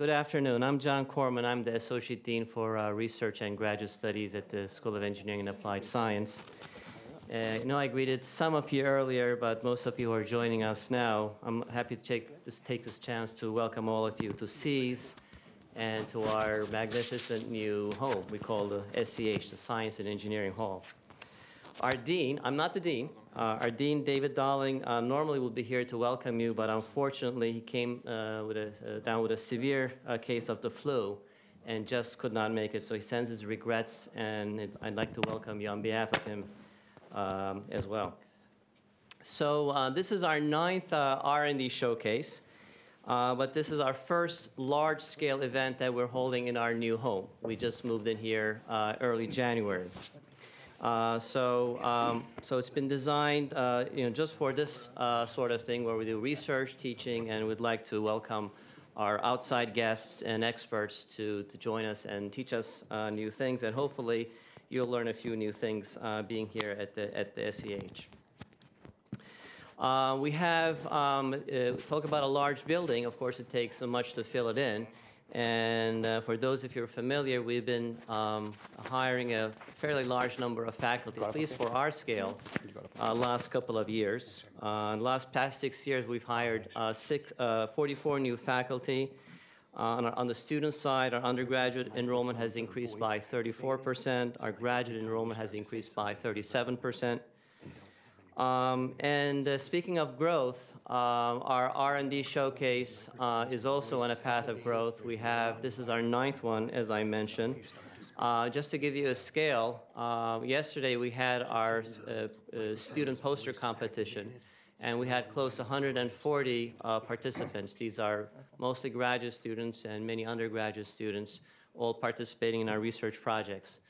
Good afternoon. I'm John Corman. I'm the Associate Dean for Research and Graduate Studies at the School of Engineering and Applied Science. I greeted some of you earlier, but most of you are joining us now. I'm happy to take this chance to welcome all of you to SEAS and to our magnificent new home we call the SEH, the Science and Engineering Hall. Our dean, I'm not the dean, our dean, David Darling, normally would be here to welcome you, but unfortunately he came down with a severe case of the flu and just could not make it, so he sends his regrets, and I'd like to welcome you on behalf of him as well. So this is our 9th R&D showcase, but this is our first large-scale event that we're holding in our new home. We just moved in here early January. So it's been designed, just for this sort of thing where we do research, teaching, and we'd like to welcome our outside guests and experts to join us and teach us new things, and hopefully you'll learn a few new things being here at the SEH. We have, talk about a large building, of course it takes so much to fill it in. And for those of you who are familiar, we've been hiring a fairly large number of faculty, at least for our scale, last couple of years. In the past 6 years, we've hired 44 new faculty. On the student side, our undergraduate enrollment has increased by 34%. Our graduate enrollment has increased by 37%. Speaking of growth, our R&D showcase is also on a path of growth. This is our 9th one, as I mentioned. Just to give you a scale, yesterday we had our student poster competition, and we had close to 140 participants. These are mostly graduate students and many undergraduate students, all participating in our research projects.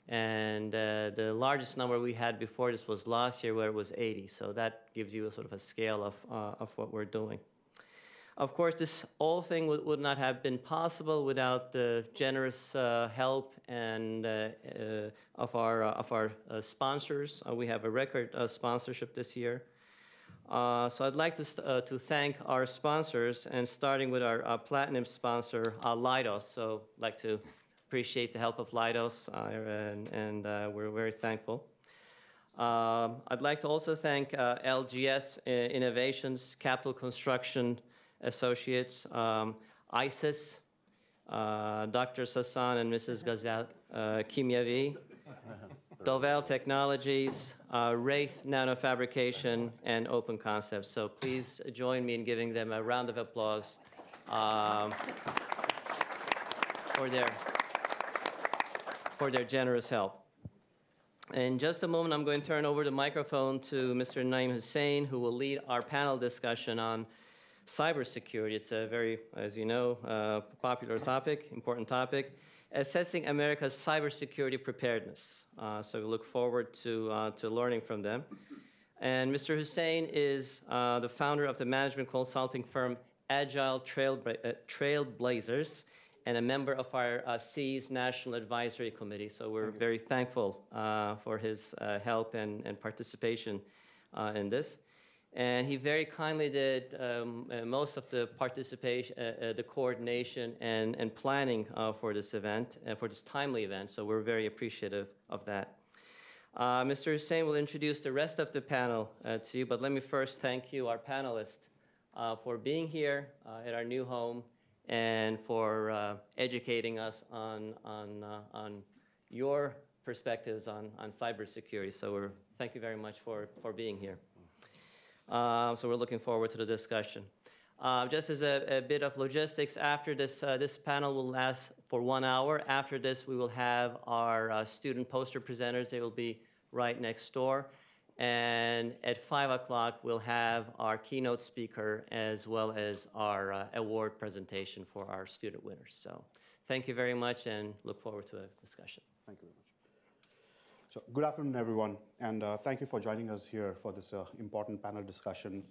And the largest number we had before this was last year, where it was 80. So that gives you a sort of a scale of what we're doing. Of course, this whole thing would not have been possible without the generous help and of our sponsors. We have a record sponsorship this year. So I'd like to thank our sponsors, and starting with our platinum sponsor, Leidos. So I'd like to appreciate the help of Leidos, and we're very thankful. I'd like to also thank LGS Innovations, Capital Construction Associates, ISIS, Dr. Sassan and Mrs. Ghazal Kimyavi, Dovel Technologies, Wraith Nanofabrication, and Open Concepts. So please join me in giving them a round of applause for their generous help. In just a moment, I'm going to turn over the microphone to Mr. Naeem Hussain, who will lead our panel discussion on cybersecurity. It's a very, as you know, popular topic, important topic, assessing America's cybersecurity preparedness. So we look forward to learning from them. And Mr. Hussain is the founder of the management consulting firm Agile Trailblazers, and a member of our SEAS National Advisory Committee. So we're very thankful for his help and participation in this. And he very kindly did most of the participation, the coordination and planning for this event, for this timely event. So we're very appreciative of that. Mr. Hussain will introduce the rest of the panel to you, but let me first thank you, our panelists, for being here at our new home, and for educating us on your perspectives on cybersecurity. So thank you very much for being here. So we're looking forward to the discussion. Just as a bit of logistics, after this, this panel will last for 1 hour. After this, we will have our student poster presenters. They will be right next door. And at 5 o'clock, we'll have our keynote speaker as well as our award presentation for our student winners. So thank you very much, and look forward to a discussion. Thank you very much. So good afternoon, everyone, and thank you for joining us here for this important panel discussion,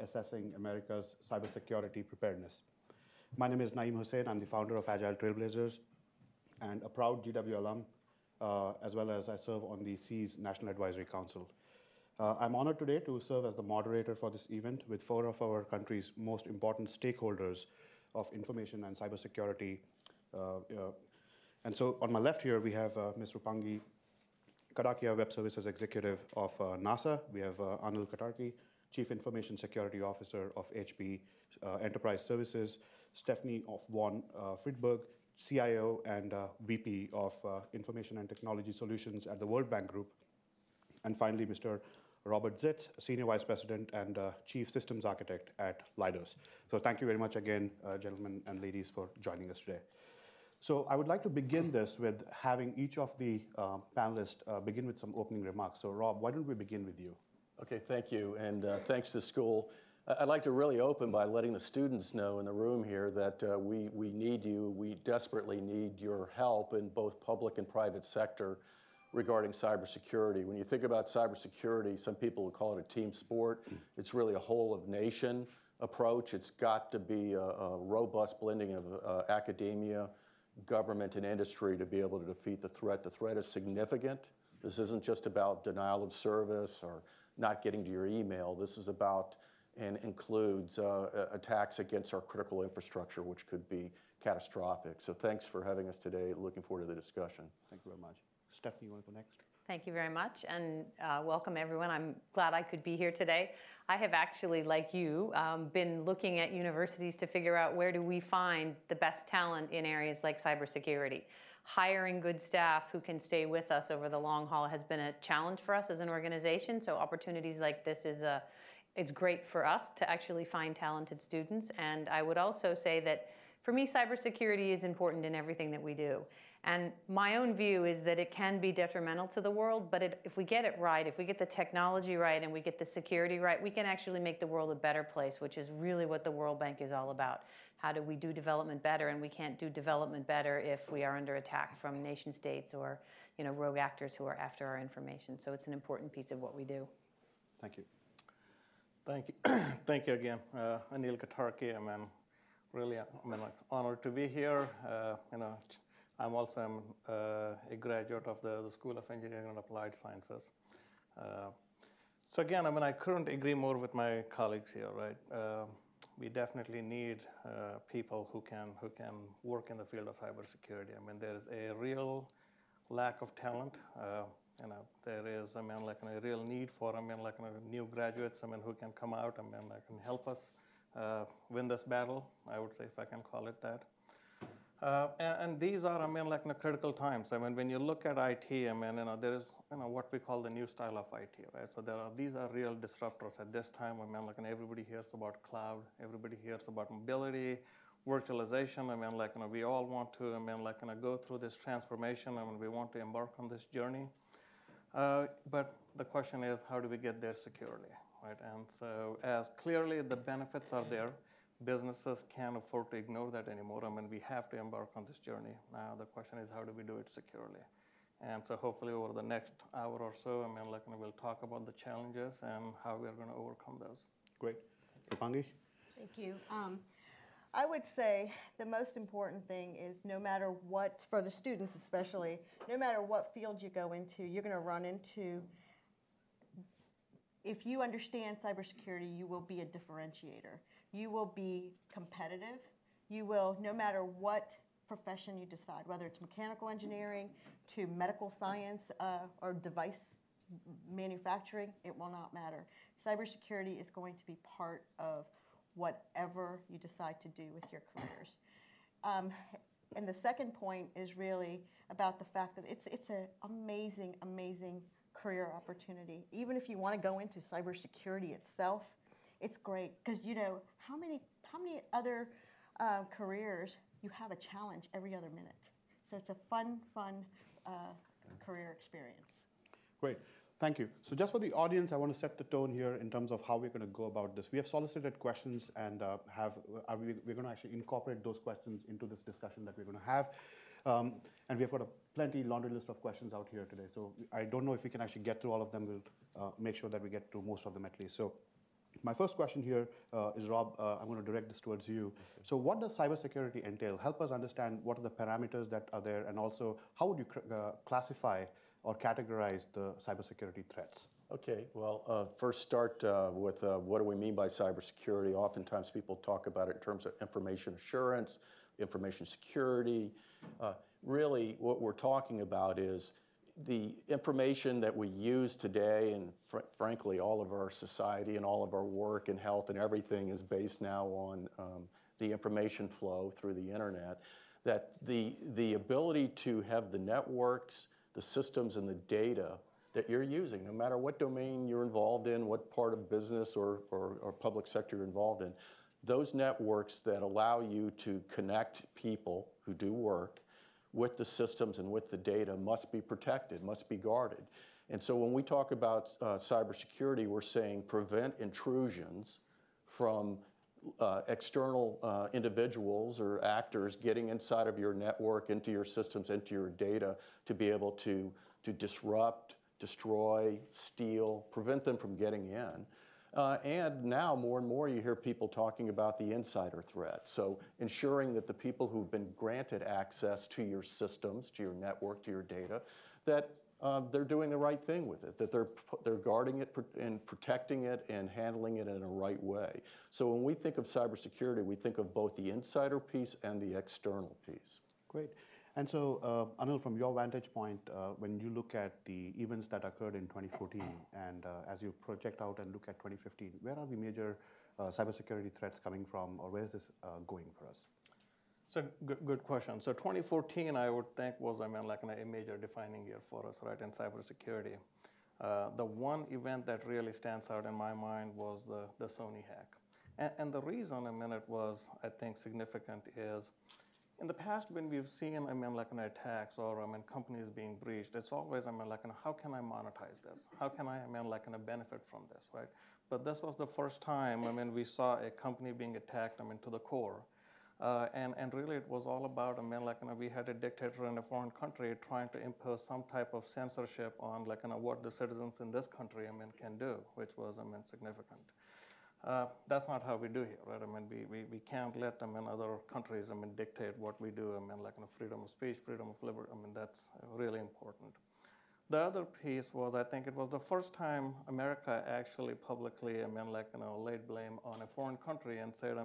assessing America's cybersecurity preparedness. My name is Naeem Hussain. I'm the founder of Agile Trailblazers and a proud GW alum, as well as I serve on the SEAS National Advisory Council. I'm honored today to serve as the moderator for this event with 4 of our country's most important stakeholders of Information and Cybersecurity. And so on my left here, we have Ms. Rupangi Kadakia, Web Services Executive of NASA. We have Anil Katarki, Chief Information Security Officer of HP Enterprise Services. Stephanie von Friedberg, CIO and VP of Information and Technology Solutions at the World Bank Group. And finally, Mr. Robert Zitz, Senior Vice President and Chief Systems Architect at Leidos. So thank you very much again, gentlemen and ladies, for joining us today. So I would like to begin this with having each of the panelists begin with some opening remarks. So Rob, why don't we begin with you? Okay, thank you, and thanks to school. I'd like to really open by letting the students know in the room here that we need you. We desperately need your help in both public and private sector regarding cybersecurity. When you think about cybersecurity, some people would call it a team sport. It's really a whole of nation approach. It's got to be a robust blending of academia, government, and industry to be able to defeat the threat. The threat is significant. This isn't just about denial of service or not getting to your email. This is about and includes attacks against our critical infrastructure, which could be catastrophic. So thanks for having us today. Looking forward to the discussion. Thank you very much. Stephanie, you want to go next? Thank you very much, and welcome everyone. I'm glad I could be here today. I have actually, like you, been looking at universities to figure out where do we find the best talent in areas like cybersecurity. Hiring good staff who can stay with us over the long haul has been a challenge for us as an organization, so opportunities like this it's great for us to actually find talented students. And I would also say that for me, cybersecurity is important in everything that we do. And my own view is that it can be detrimental to the world, but if we get it right, if we get the technology right and we get the security right, we can actually make the world a better place, which is really what the World Bank is all about. How do we do development better? And we can't do development better if we are under attack from nation states or rogue actors who are after our information. So it's an important piece of what we do. Thank you. Thank you. Thank you again, Anil Katarki. Really, honored to be here. I'm also a graduate of the School of Engineering and Applied Sciences. So again, I couldn't agree more with my colleagues here, right? We definitely need people who can work in the field of cybersecurity. There is a real lack of talent. There is, a real need for, new graduates, who can come out, can help us win this battle, I would say, if I can call it that. And these are, critical times. When you look at IT, there is, what we call the new style of IT, right? So these are real disruptors at this time. Everybody hears about cloud, everybody hears about mobility, virtualization. We all want to, go through this transformation. We want to embark on this journey. But the question is, how do we get there securely, right? And so as clearly the benefits are there, businesses can't afford to ignore that anymore. We have to embark on this journey. Now the question is, how do we do it securely? And so hopefully over the next hour or so, we'll talk about the challenges and how we're going to overcome those. Great. Rupangi? Thank you. I would say the most important thing is no matter what, for the students especially, no matter what field you go into, you're going to run into, if you understand cybersecurity, you will be a differentiator. You will be competitive. You will, no matter what profession you decide, whether it's mechanical engineering to medical science or device manufacturing, it will not matter. Cybersecurity is going to be part of whatever you decide to do with your careers. And the second point is really about the fact that it's an amazing, amazing career opportunity. Even if you want to go into cybersecurity itself, it's great because how many other careers you have a challenge every other minute. So it's a fun career experience. Great. Thank you. So just for the audience, I want to set the tone here in terms of how we're going to go about this. We have solicited questions and we're going to actually incorporate those questions into this discussion that we're going to have. And we've got a plenty laundry list of questions out here today. So I don't know if we can actually get through all of them. We'll make sure that we get through most of them at least. So my first question here is, Rob, I'm going to direct this towards you. So what does cybersecurity entail? Help us understand what are the parameters that are there, and also how would you classify or categorize the cybersecurity threats? Okay, well, first start with what do we mean by cybersecurity? Oftentimes people talk about it in terms of information assurance, information security. Really, what we're talking about is the information that we use today, and frankly, all of our society and all of our work and health and everything is based now on the information flow through the internet, that the ability to have the networks, the systems, and the data that you're using, no matter what domain you're involved in, what part of business or public sector you're involved in, those networks that allow you to connect people who do work with the systems and with the data must be protected, must be guarded. And so when we talk about cybersecurity, we're saying prevent intrusions from external individuals or actors getting inside of your network, into your systems, into your data, to be able to disrupt, destroy, steal, prevent them from getting in. And now more and more you hear people talking about the insider threat. So ensuring that the people who've been granted access to your systems, to your network, to your data, that they're doing the right thing with it, that they're guarding it and protecting it and handling it in a right way. So when we think of cybersecurity, we think of both the insider piece and the external piece. Great. And so, Anil, from your vantage point, when you look at the events that occurred in 2014, and as you project out and look at 2015, where are the major cybersecurity threats coming from, or where is this going for us? So good question. So 2014, I would think, was a major defining year for us, right, in cybersecurity. The one event that really stands out in my mind was the Sony hack. And the reason, it was, I think, significant is, in the past, when we've seen, attacks or, companies being breached, it's always, how can I monetize this? How can I, benefit from this, right? But this was the first time, we saw a company being attacked, to the core. And really, it was all about, we had a dictator in a foreign country trying to impose some type of censorship on, what the citizens in this country, can do, which was, significant. That's not how we do here, right? We can't let other countries dictate what we do. Freedom of speech, freedom of liberty. That's really important. The other piece was, I think it was the first time America actually publicly laid blame on a foreign country and said,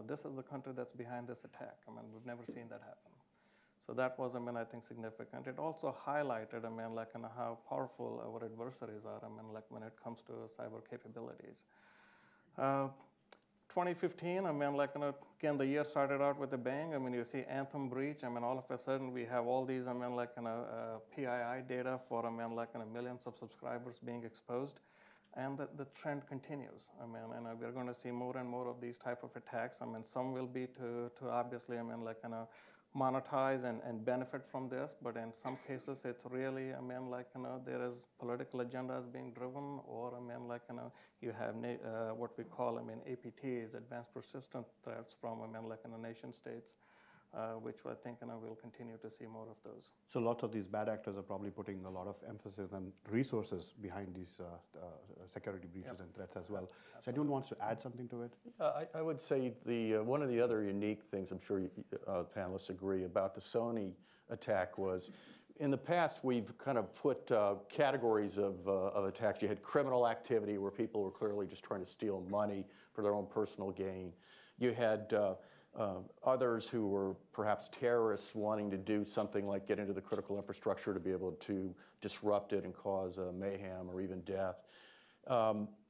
this is the country that's behind this attack. We've never seen that happen. So that was, I think, significant. It also highlighted, how powerful our adversaries are, when it comes to cyber capabilities. 2015, again, the year started out with a bang. You see Anthem breach. All of a sudden we have all these, PII data for, millions of subscribers being exposed. And the trend continues. And we're going to see more and more of these type of attacks. Some will be to obviously, monetize and benefit from this, but in some cases it's really, there is political agendas being driven, or you have what we call, APTs, advanced persistent threats from, nation states, which I think we'll continue to see more of those. So lots of these bad actors are probably putting a lot of emphasis and resources behind these security breaches and threats as well. So anyone wants to add something to it? I would say one of the other unique things, I'm sure panelists agree, about the Sony attack was, in the past we've kind of put categories of attacks. You had criminal activity where people were clearly just trying to steal money for their own personal gain. You had others who were perhaps terrorists wanting to do something like get into the critical infrastructure to be able to disrupt it and cause mayhem or even death.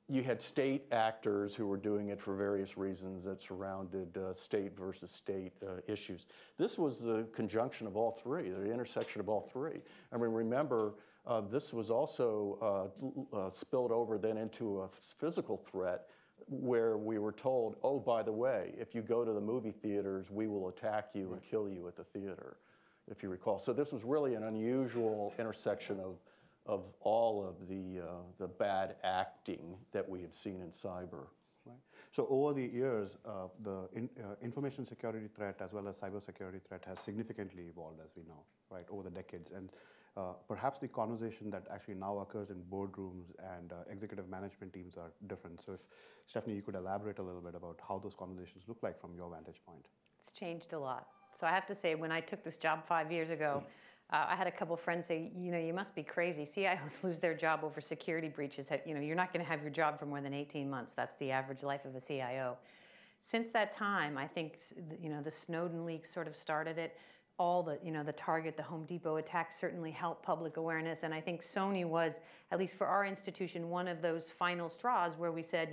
You had state actors who were doing it for various reasons that surrounded state versus state issues. This was the conjunction of all three, the intersection of all three. Remember, this was also spilled over then into a physical threat, where we were told, oh, by the way, if you go to the movie theaters, we will attack you and kill you at the theater, if you recall. So this was really an unusual intersection of all of the bad acting that we have seen in cyber. Right. So over the years, the information security threat as well as cybersecurity threat has significantly evolved, as we know, right, over the decades. And perhaps the conversation that actually now occurs in boardrooms and executive management teams are different. So if, Stephanie, you could elaborate a little bit about how those conversations look like from your vantage point. It's changed a lot. So I have to say, when I took this job 5 years ago, I had a couple friends say, you must be crazy. CIOs lose their job over security breaches. You're not going to have your job for more than 18 months. That's the average life of a CIO. Since that time, I think, the Snowden leaks sort of started it. All the Target, the Home Depot attacks certainly helped public awareness. And I think Sony was, at least for our institution, one of those final straws where we said,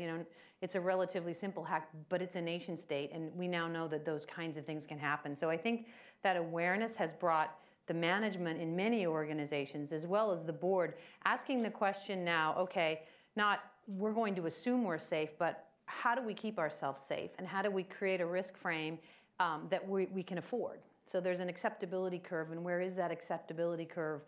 it's a relatively simple hack, but it's a nation state. And we now know that those kinds of things can happen. So I think that awareness has brought the management in many organizations, as well as the board, asking the question now, okay, not we're going to assume we're safe, but how do we keep ourselves safe? And how do we create a risk frame that we can afford? So there's an acceptability curve, and where is that acceptability curve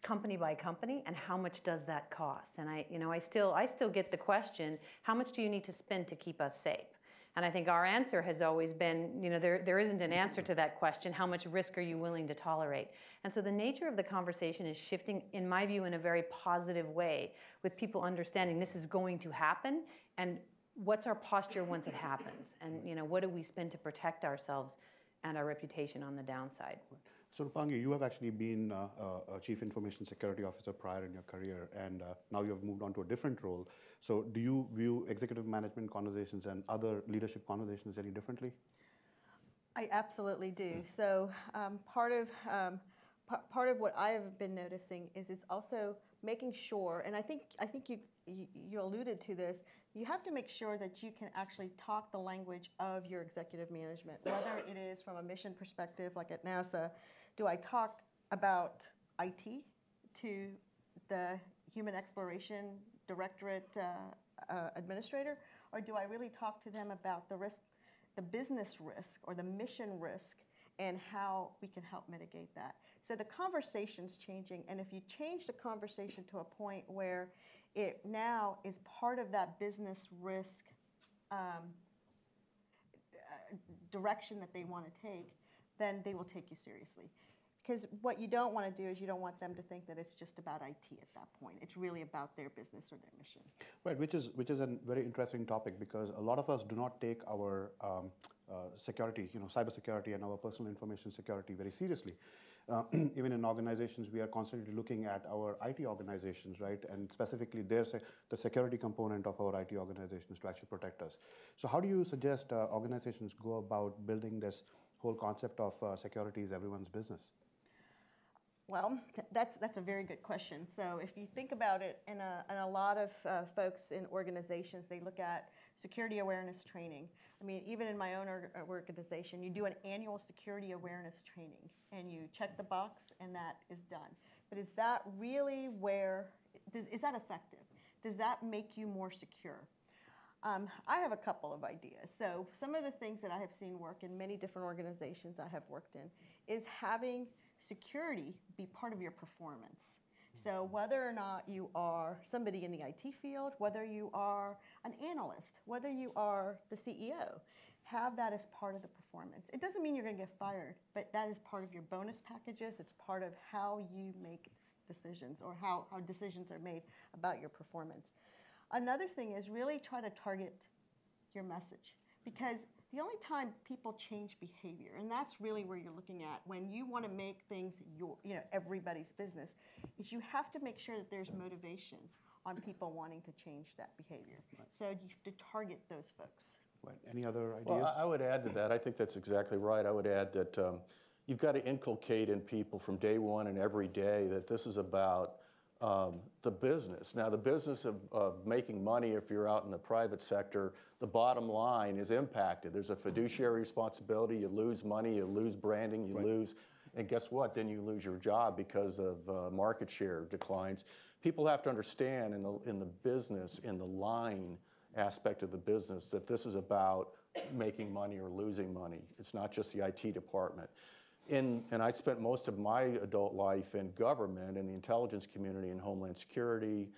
company by company, and how much does that cost? And I still get the question, how much do you need to spend to keep us safe? And I think our answer has always been, there isn't an answer to that question. How much risk are you willing to tolerate? And so the nature of the conversation is shifting, in my view, in a very positive way, with people understanding this is going to happen, and what's our posture once it happens? And what do we spend to protect ourselves and our reputation on the downside? So Rupangi, you have actually been a Chief Information Security Officer prior in your career, and now you have moved on to a different role. So do you view executive management conversations and other leadership conversations any differently? I absolutely do. So part of what I have been noticing is it's also making sure, and I think you alluded to this, you have to make sure that you can actually talk the language of your executive management, whether it is from a mission perspective, like at NASA. Do I talk about IT to the Human Exploration Directorate administrator, or do I really talk to them about the risk, the business risk or the mission risk, and how we can help mitigate that? So the conversation's changing, and if you change the conversation to a point where it now is part of that business risk direction that they want to take, then they will take you seriously. Because what you don't want to do is you don't want them to think that it's just about IT at that point. It's really about their business or their mission. Right, which is a very interesting topic, because a lot of us do not take our security, cybersecurity and our personal information security very seriously. Even in organizations, we are constantly looking at our IT organizations, right? And specifically, the security component of our IT organizations to actually protect us. So how do you suggest organizations go about building this whole concept of security is everyone's business? Well, that's a very good question. So if you think about it, in a lot of folks in organizations, they look at security awareness training. I mean, even in my own organization, you do an annual security awareness training, and you check the box, and that is done. But is that really is that effective? Does that make you more secure? I have a couple of ideas. So some of the things that I have seen work in many different organizations I have worked in is having security be part of your performance. So whether or not you are somebody in the IT field, whether you are an analyst, whether you are the CEO, have that as part of the performance. It doesn't mean you're going to get fired, but that is part of your bonus packages. It's part of how you make decisions, or how decisions are made about your performance. Another thing is really try to target your message, because the only time people change behavior, and that's really where you're looking at when you want to make things everybody's business, is you have to make sure that there's motivation on people wanting to change that behavior. Right. So you have to target those folks. Right. Any other ideas? Well, I would add to that. I think that's exactly right. I would add that you've got to inculcate in people from day one and every day that this is about the business. Now, the business of making money, if you're out in the private sector, the bottom line is impacted. There's a fiduciary responsibility. You lose money, you lose branding, you lose, and guess what? Then you lose your job because of market share declines. People have to understand in the business, in the line aspect of the business, that this is about making money or losing money. It's not just the IT department. And I spent most of my adult life in government, in the intelligence community, in Homeland Security.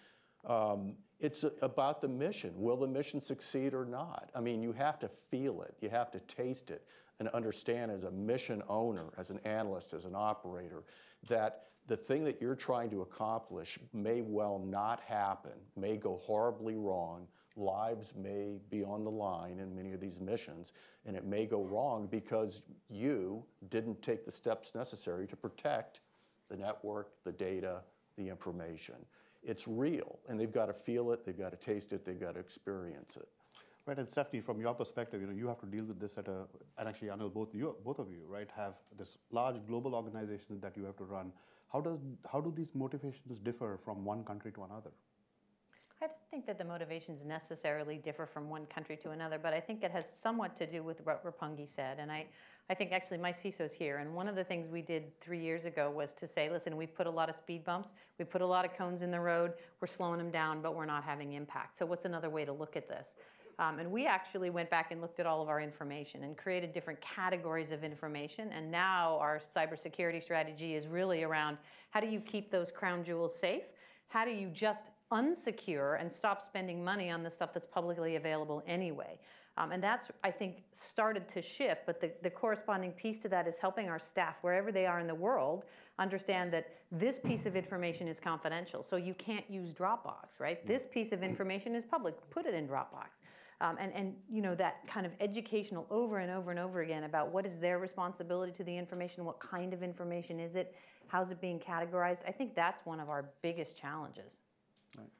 It's about the mission. Will the mission succeed or not? I mean, you have to feel it. You have to taste it and understand as a mission owner, as an analyst, as an operator, that the thing that you're trying to accomplish may well not happen, may go horribly wrong. Lives may be on the line in many of these missions, and it may go wrong because you didn't take the steps necessary to protect the network, the data, the information. It's real, and they've got to feel it, they've got to taste it, they've got to experience it. Right, and Stephanie, from your perspective, you have to deal with this at and actually, I know both of you, right, have this large global organization that you have to run. How do these motivations differ from one country to another? I don't think that the motivations necessarily differ from one country to another, but I think it has somewhat to do with what Rapungi said. And I think actually my CISO's here, and one of the things we did 3 years ago was to say, listen, we put a lot of speed bumps, we put a lot of cones in the road, we're slowing them down, but we're not having impact. So what's another way to look at this? And we actually went back and looked at all of our information and created different categories of information. And now our cybersecurity strategy is really around how do you keep those crown jewels safe? How do you just unsecure and stop spending money on the stuff that's publicly available anyway? And that's, I think, started to shift. But the corresponding piece to that is helping our staff, wherever they are in the world, understand that this piece of information is confidential. So you can't use Dropbox, right? This piece of information is public. Put it in Dropbox. And that kind of educational over and over and over again about what is their responsibility to the information, what kind of information is it, how's it being categorized. I think that's one of our biggest challenges. Right.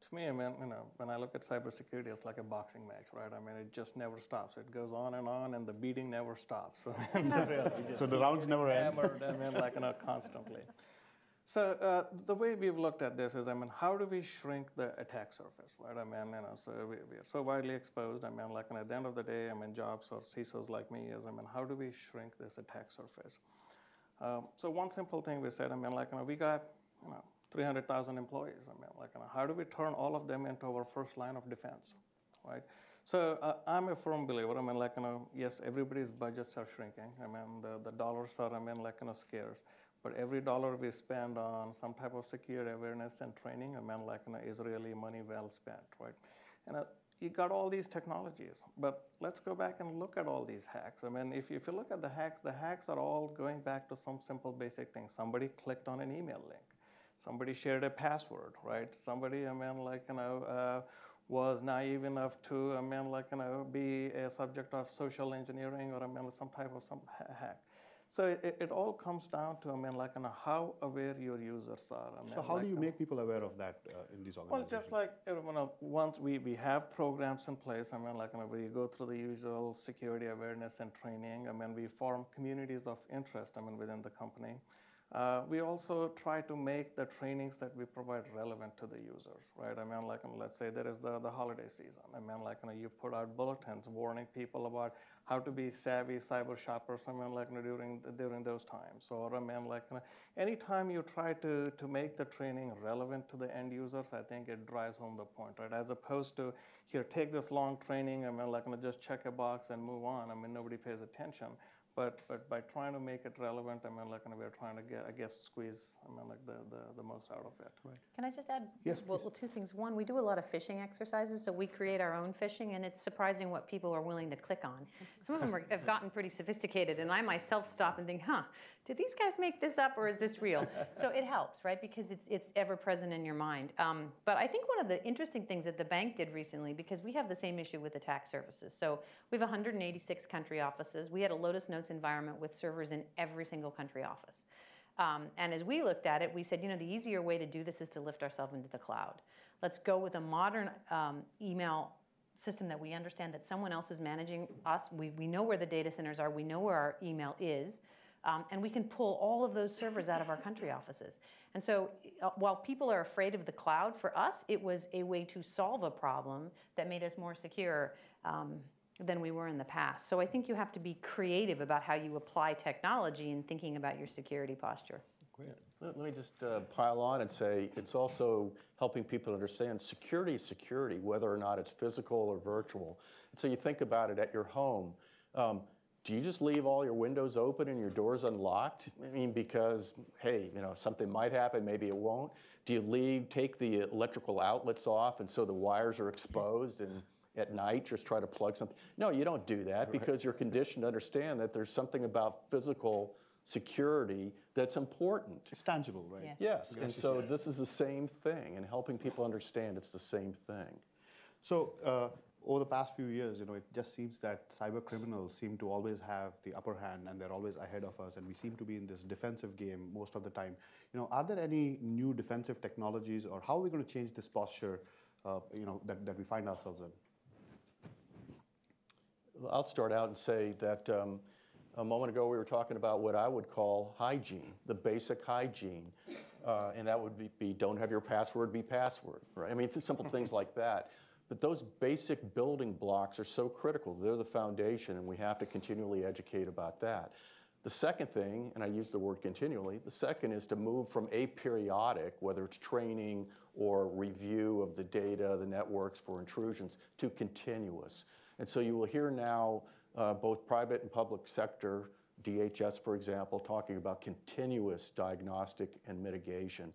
To me, I mean, when I look at cybersecurity, it's like a boxing match, right? I mean, it just never stops. It goes on, and the beating never stops. So the rounds never end. Hammered, constantly. So the way we've looked at this is, how do we shrink the attack surface, right? So we are so widely exposed. At the end of the day, jobs or CISOs like me is, how do we shrink this attack surface? So one simple thing we said, we got, 300,000 employees. How do we turn all of them into our first line of defense, right? So I'm a firm believer. Yes, everybody's budgets are shrinking. The dollars are, scarce. But every dollar we spend on some type of security awareness and training, is really money well spent, right? And you got all these technologies, but let's go back and look at all these hacks. If you look at the hacks are all going back to some simple basic things. Somebody clicked on an email link. Somebody shared a password, right? Somebody, was naive enough to, be a subject of social engineering or, some type of hack. So it all comes down to, how aware your users are. So how do you make people aware of that in these organizations? Well, just like, once we have programs in place, we go through the usual security awareness and training. We form communities of interest, within the company. We also try to make the trainings that we provide relevant to the users, right? Let's say there is the holiday season. You put out bulletins warning people about how to be savvy cyber shoppers, during those times. Or, anytime you try to make the training relevant to the end users, I think it drives home the point, right? As opposed to, here, take this long training, just check a box and move on. Nobody pays attention. But by trying to make it relevant, we're trying to squeeze, the most out of it. Right. Can I just add? Yes, well, two things. One, we do a lot of phishing exercises, so we create our own phishing, and it's surprising what people are willing to click on. Some of them have gotten pretty sophisticated, and I myself stop and think, did these guys make this up, or is this real? So it helps, right, because it's ever present in your mind. But I think one of the interesting things that the bank did recently, because we have the same issue with attack surfaces. So we have 186 country offices. We had a Lotus Notes environment with servers in every single country office. And as we looked at it, we said, the easier way to do this is to lift ourselves into the cloud. Let's go with a modern email system that we understand that someone else is managing us. We know where the data centers are. We know where our email is. And we can pull all of those servers out of our country offices. And so while people are afraid of the cloud, for us, it was a way to solve a problem that made us more secure than we were in the past. So I think you have to be creative about how you apply technology in thinking about your security posture. Great. Let me just pile on and say it's also helping people understand security is security, whether or not it's physical or virtual. And so you think about it at your home. Do you just leave all your windows open and your doors unlocked? Because, hey, something might happen, maybe it won't. Do you take the electrical outlets off and so the wires are exposed and at night just try to plug something? No, you don't do that because you're conditioned to understand that there's something about physical security that's important. It's tangible, right? Yeah. Yes, and so this is the same thing, and helping people understand it's the same thing. So over the past few years, it just seems that cyber criminals seem to always have the upper hand, and they're always ahead of us, and we seem to be in this defensive game most of the time. Are there any new defensive technologies, or how are we going to change this posture, that we find ourselves in? I'll start out and say that a moment ago we were talking about what I would call hygiene, the basic hygiene, and that would be don't have your password be password, right? I mean, it's simple things like that. But those basic building blocks are so critical. They're the foundation, and we have to continually educate about that. The second thing, and I use the word continually, the second is to move from aperiodic, whether it's training or review of the data, the networks for intrusions, to continuous. And so you will hear now both private and public sector, DHS, for example, talking about continuous diagnostic and mitigation.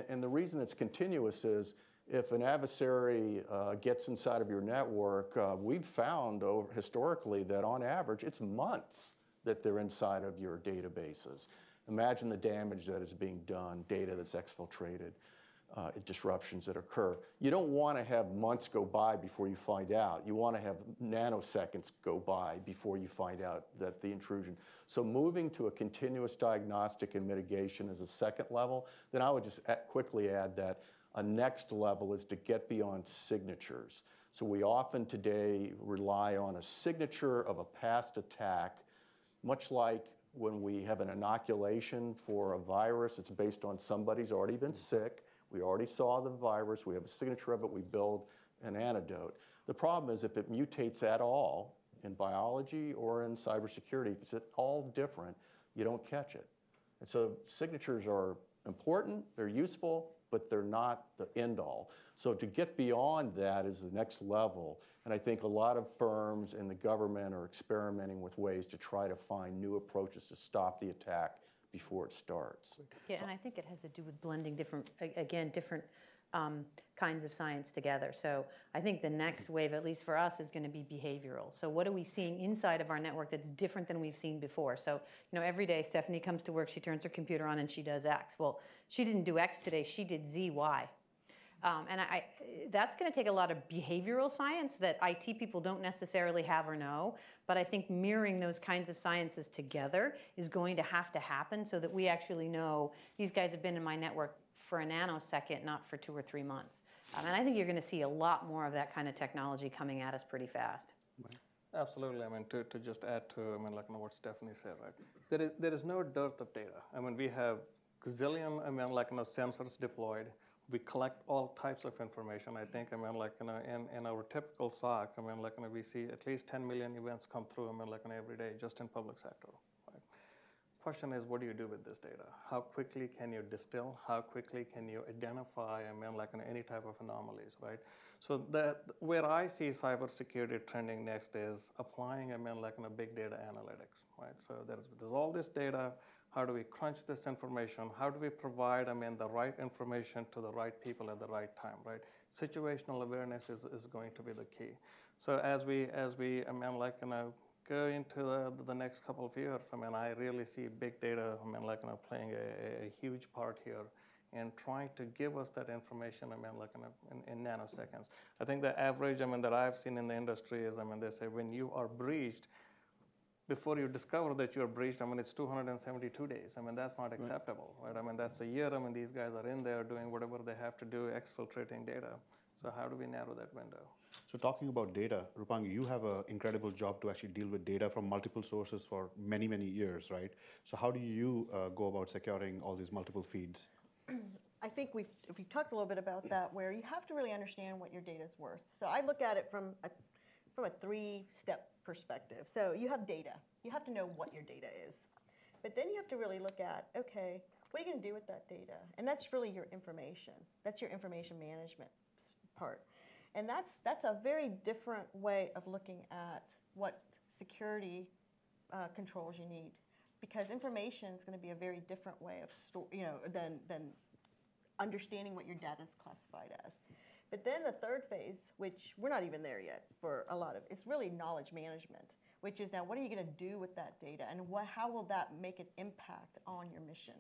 And the reason it's continuous is if an adversary gets inside of your network, we've found historically that on average, it's months that they're inside of your databases. Imagine the damage that is being done, data that's exfiltrated, disruptions that occur. You don't want to have months go by before you find out. You want to have nanoseconds go by before you find out that the intrusion. So moving to a continuous diagnostic and mitigation is a second level. Then I would just quickly add that a next level is to get beyond signatures. So we often today rely on a signature of a past attack, much like when we have an inoculation for a virus, it's based on somebody's already been sick. We already saw the virus, we have a signature of it, we build an antidote. The problem is if it mutates at all in biology or in cybersecurity, if it's at all different, you don't catch it. And so signatures are important, they're useful, but they're not the end all. So to get beyond that is the next level. And I think a lot of firms and the government are experimenting with ways to try to find new approaches to stop the attack before it starts. Yeah, and I think it has to do with blending different kinds of science together. So I think the next wave, at least for us, is going to be behavioral. So what are we seeing inside of our network that's different than we've seen before? So, every day Stephanie comes to work, she turns her computer on and she does X. Well, she didn't do X today, she did Z, Y. And that's going to take a lot of behavioral science that IT people don't necessarily have or know, but I think mirroring those kinds of sciences together is going to have to happen so that we actually know these guys have been in my network for a nanosecond, not for 2 or 3 months. And I think you're going to see a lot more of that kind of technology coming at us pretty fast. Absolutely. I mean, to just add to, what Stephanie said, right? There is no dearth of data. we have gazillion, sensors deployed. We collect all types of information. I think, in our typical SOC, we see at least 10 million events come through, every day, just in public sector. Right? Question is, what do you do with this data? How quickly can you distill? How quickly can you identify, any type of anomalies, right? So where I see cybersecurity trending next is applying, big data analytics, right? So there's all this data. How do we crunch this information? How do we provide, the right information to the right people at the right time, right? Situational awareness is going to be the key. So as we go into the next couple of years, I really see big data, playing a huge part here and trying to give us that information, in nanoseconds. I think the average, that I've seen in the industry is, they say when you are breached, before you discover that you're breached, it's 272 days. That's not acceptable, right? That's a year. These guys are in there doing whatever they have to do, exfiltrating data. So how do we narrow that window? So talking about data, Rupang, you have an incredible job to actually deal with data from multiple sources for many, many years, right? So how do you go about securing all these multiple feeds? I think we've talked a little bit about that, where you have to really understand what your data is worth. So I look at it from a 3-step perspective. So you have data. You have to know what your data is. But then you have to really look at, okay, what are you going to do with that data? And that's really your information. That's your information management part. And that's a very different way of looking at what security controls you need. Because information is going to be a very different way of than understanding what your data is classified as. But then the third phase, which we're not even there yet for a lot of, it's really knowledge management. which is now what are you going to do with that data, and how will that make an impact on your mission?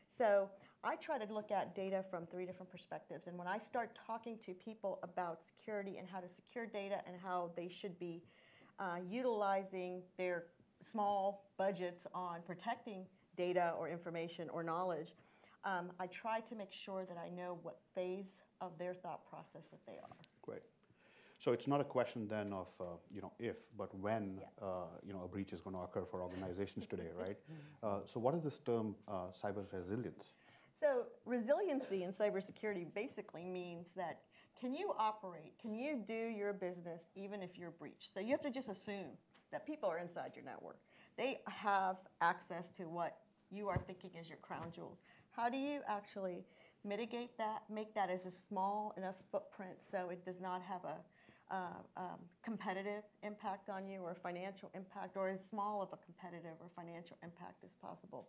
So I try to look at data from 3 different perspectives, and when I start talking to people about security and how to secure data and how they should be utilizing their small budgets on protecting data or information or knowledge, I try to make sure that I know what phase of their thought process that they are. Great. So it's not a question then of if, but when a breach is going to occur for organizations today, right? So what is this term cyber resilience? So resiliency in cybersecurity basically means that can you operate, can you do your business even if you're breached? So you have to just assume that people are inside your network. They have access to what you are thinking is your crown jewels. How do you actually mitigate that, make that as a small enough footprint so it does not have a competitive impact on you or financial impact, or as small of a competitive or financial impact as possible?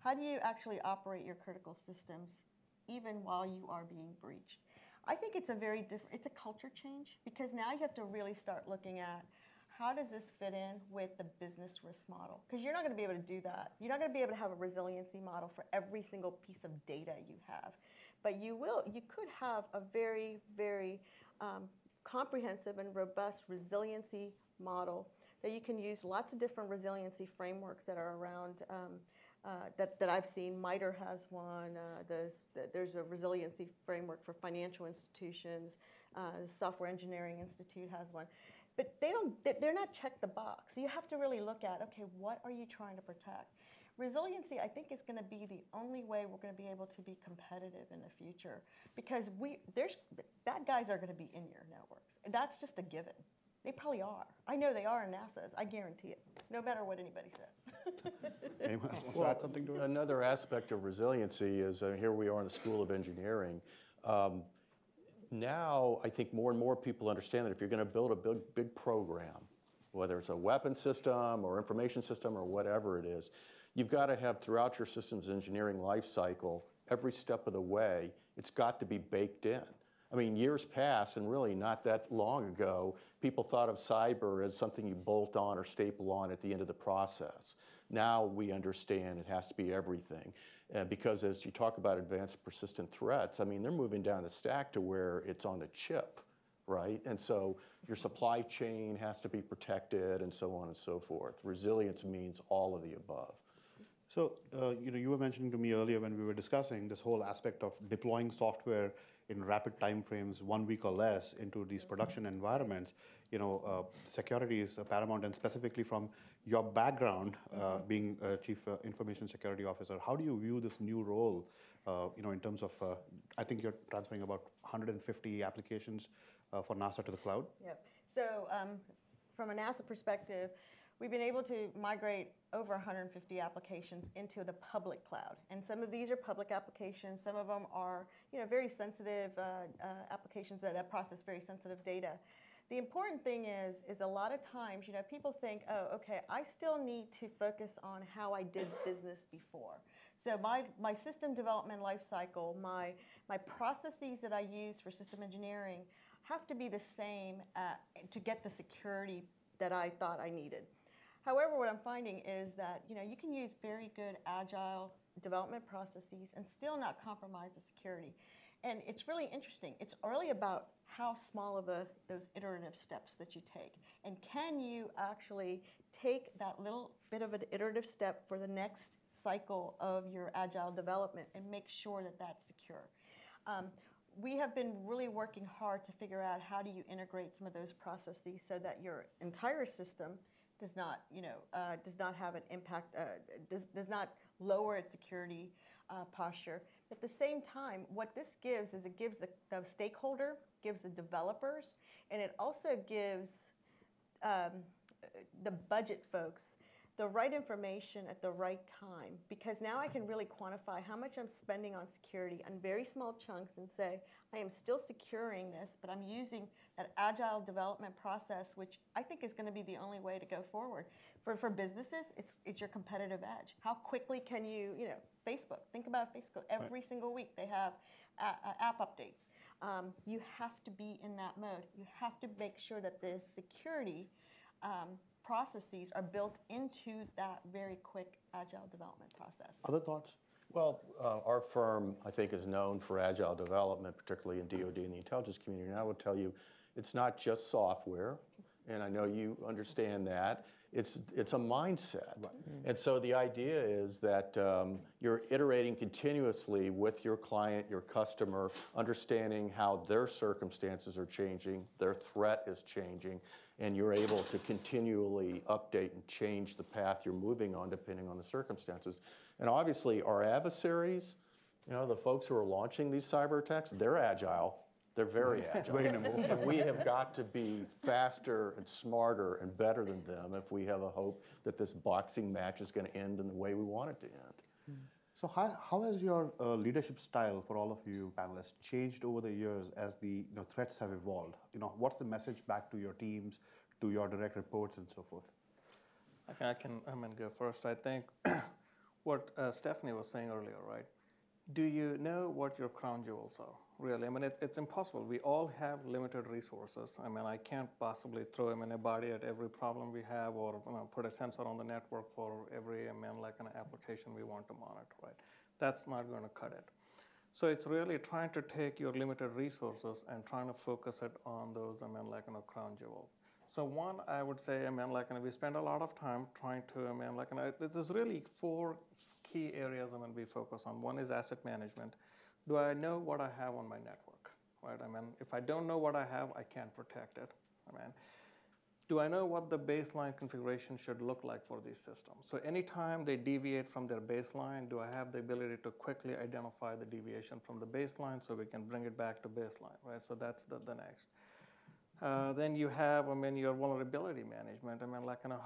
How do you actually operate your critical systems even while you are being breached? I think it's a very different, it's a culture change, because now you have to really start looking at how does this fit in with the business risk model? Because you're not going to be able to do that. You're not going to be able to have a resiliency model for every single piece of data you have. But you could have a very, very comprehensive and robust resiliency model that you can use. Lots of different resiliency frameworks that are around that I've seen. MITRE has one. There's a resiliency framework for financial institutions. The Software Engineering Institute has one. But they're not check the box. So you have to really look at, okay, what are you trying to protect? Resiliency, I think, is going to be the only way we're going to be able to be competitive in the future, because bad guys are going to be in your networks. That's just a given. They probably are. I know they are in NASA's. I guarantee it, no matter what anybody says. Anyone wants to add something to it? Another aspect of resiliency is here we are in the School of Engineering. Now, I think more and more people understand that if you're going to build a big program, whether it's a weapon system or information system or whatever it is, you've got to have throughout your systems engineering life cycle, every step of the way, it's got to be baked in. I mean, years past, and really not that long ago, people thought of cyber as something you bolt on or staple on at the end of the process. Now we understand it has to be everything. Because as you talk about advanced persistent threats, I mean, they're moving down the stack to where it's on the chip, right? And so your supply chain has to be protected and so on and so forth. Resilience means all of the above. So, you were mentioning to me earlier when we were discussing this whole aspect of deploying software in rapid timeframes, 1 week or less, into these production environments. Security is paramount, and specifically from your background, being a Chief Information Security Officer, how do you view this new role, in terms of, I think you're transferring about 150 applications for NASA to the cloud? Yep. So from a NASA perspective, we've been able to migrate over 150 applications into the public cloud. And some of these are public applications. Some of them are very sensitive applications that process very sensitive data. The important thing is a lot of times, people think, oh, okay, I still need to focus on how I did business before. So my system development lifecycle, my processes that I use for system engineering have to be the same to get the security that I thought I needed. However, what I'm finding is that you can use very good agile development processes and still not compromise the security. And it's really interesting. It's really about how small of those iterative steps that you take. And can you actually take that little bit of an iterative step for the next cycle of your agile development and make sure that that's secure? We have been really working hard to figure out how do you integrate some of those processes so that your entire system does not have an impact, does not lower its security posture. At the same time, what this gives is it gives the stakeholder, gives the developers, and it also gives the budget folks the right information at the right time, because now I can really quantify how much I'm spending on security in very small chunks and say, I am still securing this, but I'm using that agile development process, which I think is going to be the only way to go forward. For businesses, it's your competitive edge. How quickly can you, Facebook, think about Facebook. Every single week they have app updates. You have to be in that mode. You have to make sure that the security processes are built into that very quick agile development process. Other thoughts? Well, our firm, I think, is known for agile development, particularly in DoD and the intelligence community. And I would tell you, it's not just software, and I know you understand that. It's a mindset. Right. And so the idea is that you're iterating continuously with your client, your customer, understanding how their circumstances are changing, their threat is changing, and you're able to continually update and change the path you're moving on depending on the circumstances. And obviously our adversaries, the folks who are launching these cyber attacks, they're agile. They're very agile. Very nimble. And we have got to be faster and smarter and better than them if we have a hope that this boxing match is going to end in the way we want it to end. So how has your leadership style for all of you panelists changed over the years as the threats have evolved? What's the message back to your teams, to your direct reports, and so forth? I can go first. I think what Stephanie was saying earlier, right? Do you know what your crown jewels are? Really, it's impossible. We all have limited resources. I can't possibly throw a body at every problem we have, or put a sensor on the network for every an application we want to monitor. Right? That's not going to cut it. So it's really trying to take your limited resources and trying to focus it on those crown jewels. So one, I would say, we spend a lot of time trying to there's really 4 key areas we focus on. One is asset management. Do I know what I have on my network, right? If I don't know what I have, I can't protect it. Do I know what the baseline configuration should look like for these systems? So anytime they deviate from their baseline, do I have the ability to quickly identify the deviation from the baseline so we can bring it back to baseline, right? So that's the next. Then you have, your vulnerability management.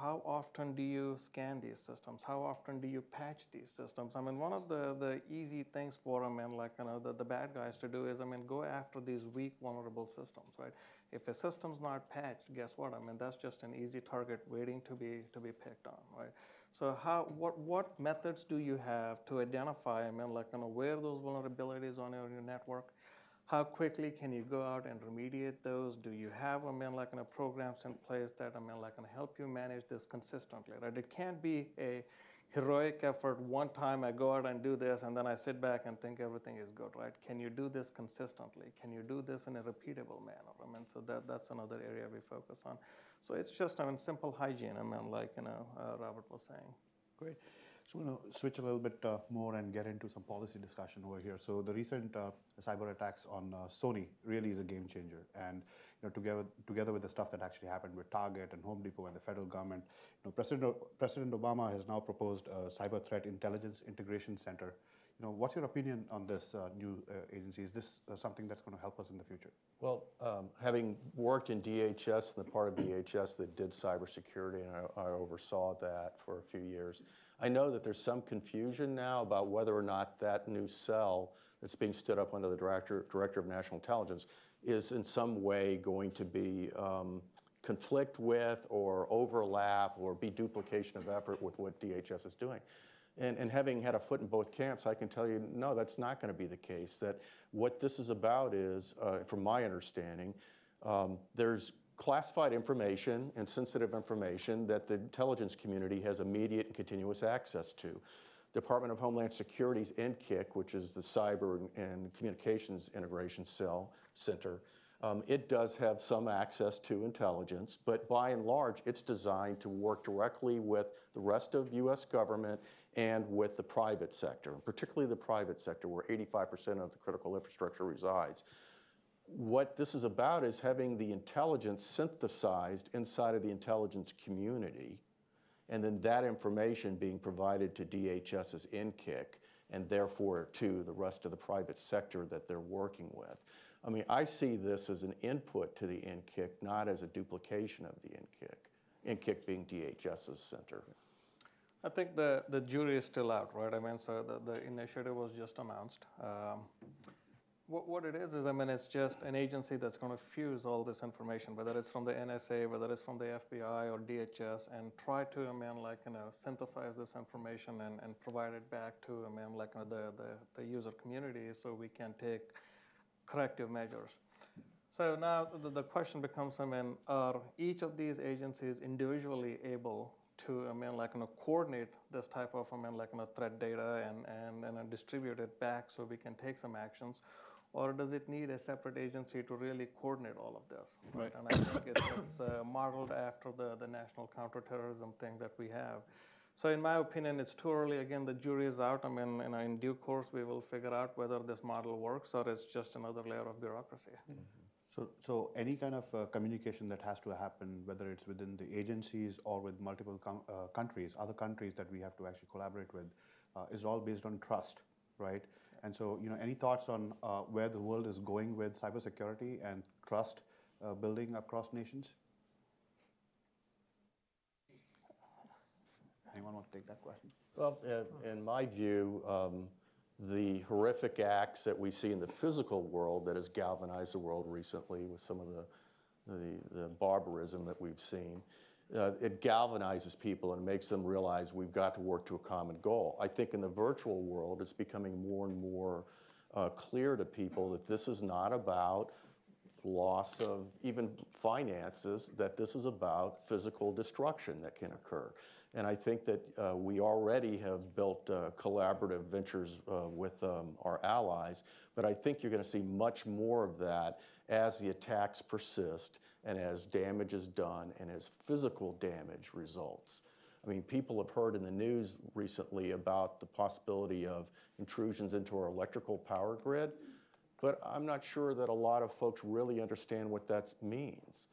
How often do you scan these systems? How often do you patch these systems? One of the easy things for the bad guys to do is, go after these weak, vulnerable systems, right? If a system's not patched, guess what? That's just an easy target waiting to be picked on, right? So what methods do you have to identify, where those vulnerabilities on your network? How quickly can you go out and remediate those? Do you have programs in place that help you manage this consistently? Right? It can't be a heroic effort. One time I go out and do this, and then I sit back and think everything is good. Right? Can you do this consistently? Can you do this in a repeatable manner? So that's another area we focus on. So it's just simple hygiene. Robert was saying. Great. So we're going to switch a little bit more and get into some policy discussion over here. So the recent cyber attacks on Sony really is a game changer. And together with the stuff that actually happened with Target and Home Depot and the federal government, President Obama has now proposed a cyber threat intelligence integration center. What's your opinion on this new agency? Is this something that's going to help us in the future? Well, having worked in DHS, the part of DHS that did cybersecurity, and I oversaw that for a few years, I know that there's some confusion now about whether or not that new cell that's being stood up under the Director of National Intelligence is in some way going to be conflict with or overlap or be duplication of effort with what DHS is doing. And having had a foot in both camps, I can tell you, no, that's not going to be the case. That what this is about is, from my understanding, there's classified information and sensitive information that the intelligence community has immediate and continuous access to. Department of Homeland Security's NCIC, which is the Cyber and Communications Integration Center, it does have some access to intelligence, but by and large, it's designed to work directly with the rest of U.S. government and with the private sector, particularly the private sector, where 85% of the critical infrastructure resides. What this is about is having the intelligence synthesized inside of the intelligence community, and then that information being provided to DHS's NCIC, and therefore to the rest of the private sector that they're working with. I see this as an input to the NCIC, not as a duplication of the NCIC, NCIC being DHS's center. I think the jury is still out, right? So the initiative was just announced. What it is it's just an agency that's going to fuse all this information, whether it's from the NSA, whether it's from the FBI or DHS, and try to synthesize this information and provide it back to the user community so we can take corrective measures. So now the question becomes, I mean, are each of these agencies individually able to, I mean, like, coordinate this type of, I mean, like, threat data and distribute it back so we can take some actions? Or does it need a separate agency to really coordinate all of this? Right. And I think it's modeled after the national counterterrorism thing that we have. So in my opinion, it's too early. Again, the jury is out. I mean, in due course, we will figure out whether this model works or it's just another layer of bureaucracy. So any kind of communication that has to happen, whether it's within the agencies or with multiple countries, other countries that we have to actually collaborate with, is all based on trust, right? And so, any thoughts on where the world is going with cybersecurity and trust building across nations? Anyone want to take that question? Well, in my view, the horrific acts that we see in the physical world that has galvanized the world recently with some of the barbarism that we've seen, it galvanizes people and makes them realize we've got to work to a common goal. I think in the virtual world, it's becoming more and more clear to people that this is not about loss of even finances, that this is about physical destruction that can occur. And I think that we already have built collaborative ventures with our allies, but I think you're going to see much more of that as the attacks persist and as damage is done and as physical damage results. I mean, people have heard in the news recently about the possibility of intrusions into our electrical power grid, but I'm not sure that a lot of folks really understand what that means.